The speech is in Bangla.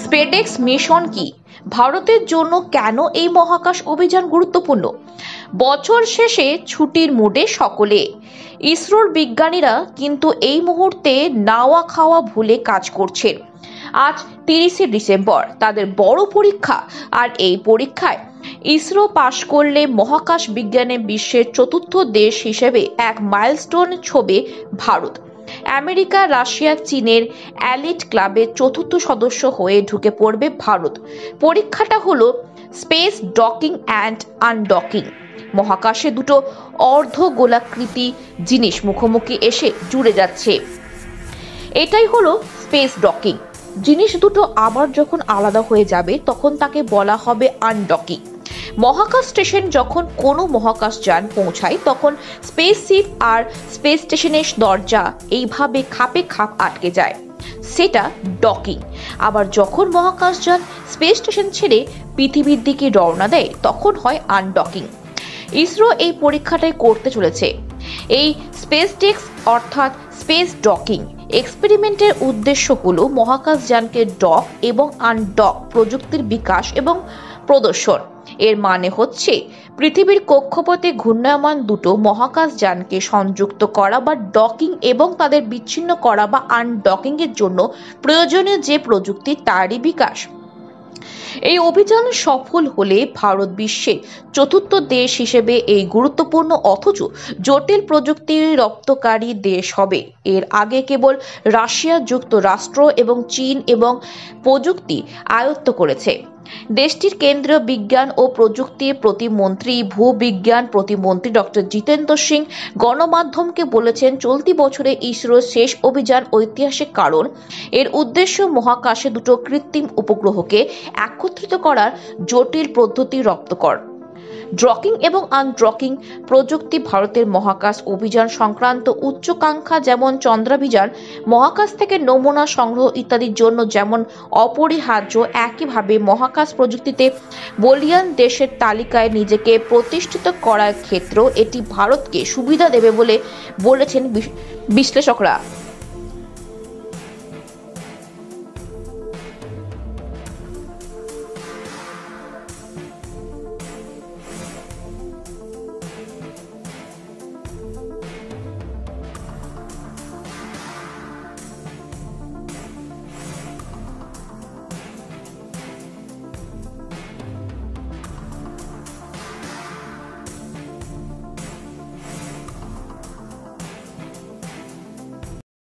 স্পেডেক্স মিশন কি? ভারতের জন্য কেন এই মহাকাশ অভিযান গুরুত্বপূর্ণ? বছর শেষে ছুটির মুডে সকলে। ইসরোর বিজ্ঞানীরা কিন্তু এই মুহূর্তে নাওয়া খাওয়া ভুলে কাজ করছেন। আজ 30শে ডিসেম্বর তাদের বড় পরীক্ষা, আর এই পরীক্ষায় ইসরো পাশ করলে মহাকাশ বিজ্ঞানে বিশ্বের চতুর্থ দেশ হিসেবে এক মাইলস্টোন ছোঁবে ভারত। আমেরিকা, রাশিয়া, চীনের এলিট ক্লাবের চতুর্থ সদস্য হয়ে ঢুকে পড়বে ভারত। পরীক্ষাটা হলো স্পেস ডকিং অ্যান্ড আনডকিং। মহাকাশে দুটো অর্ধ গোলাকৃতি জিনিস মুখোমুখি এসে জুড়ে যাচ্ছে, এটাই হলো স্পেস ডকিং। জিনিস দুটো আবার যখন আলাদা হয়ে যাবে তখন তাকে বলা হবে আনডকিং। মহাকাশ স্টেশন যখন কোনো মহাকাশযান পৌঁছায় তখন স্পেসশিপ আর স্পেস স্টেশনের দরজা এইভাবে খাপে খাপ আটকে যায়, সেটা ডকিং। আবার যখন মহাকাশযান স্পেস স্টেশন ছেড়ে পৃথিবীর দিকে রওনা দেয় তখন হয় আনডকিং। ইসরো এই পরীক্ষাটাই করতে চলেছে। এই স্পেসডেক্স অর্থাৎ স্পেস ডকিং এক্সপেরিমেন্টের উদ্দেশ্য হলো মহাকাশযানকে ডক এবং আনডক প্রযুক্তির বিকাশ এবং প্রদর্শন। এর মানে হচ্ছে পৃথিবীর কক্ষপথে ঘূর্ণায়মান দুটো মহাকাশযানকে সংযুক্ত করা বা ডকিং এবং তাদের বিচ্ছিন্ন করা বা আনডকিং এর জন্য প্রয়োজনীয় যে প্রযুক্তি তারই বিকাশ। এই অভিযান সফল হলে ভারত বিশ্বের চতুর্থ দেশ হিসেবে এই গুরুত্বপূর্ণ অথচ জটিল প্রযুক্তি রপ্তকারী দেশ হবে। এর আগে কেবল রাশিয়া, যুক্তরাষ্ট্র এবং চীন এবং প্রযুক্তি আয়ত্ত করেছে। দেশটির কেন্দ্রীয় বিজ্ঞান ও প্রযুক্তি প্রতিমন্ত্রী ভূবিজ্ঞান প্রতিমন্ত্রী ডক্টর জিতেন্দ্র সিং গণমাধ্যমকে বলেছেন, চলতি বছরে ইসরোর শেষ অভিযান ঐতিহাসিক কারণ এর উদ্দেশ্য মহাকাশে দুটো কৃত্রিম উপগ্রহকে একত্রিত করার জটিল পদ্ধতি রপ্তকর। ডকিং এবং আনডকিং প্রযুক্তি ভারতের মহাকাশ অভিযান সংক্রান্ত উচ্চাকাঙ্ক্ষা যেমন চন্দ্রাভিযান, মহাকাশ থেকে নমুনা সংগ্রহ ইত্যাদির জন্য যেমন অপরিহার্য, একইভাবে মহাকাশ প্রযুক্তিতে বলীয়ান দেশের তালিকায় নিজেকে প্রতিষ্ঠিত করার ক্ষেত্রেও এটি ভারতকে সুবিধা দেবে বলে বলেছেন বিশ্লেষকরা।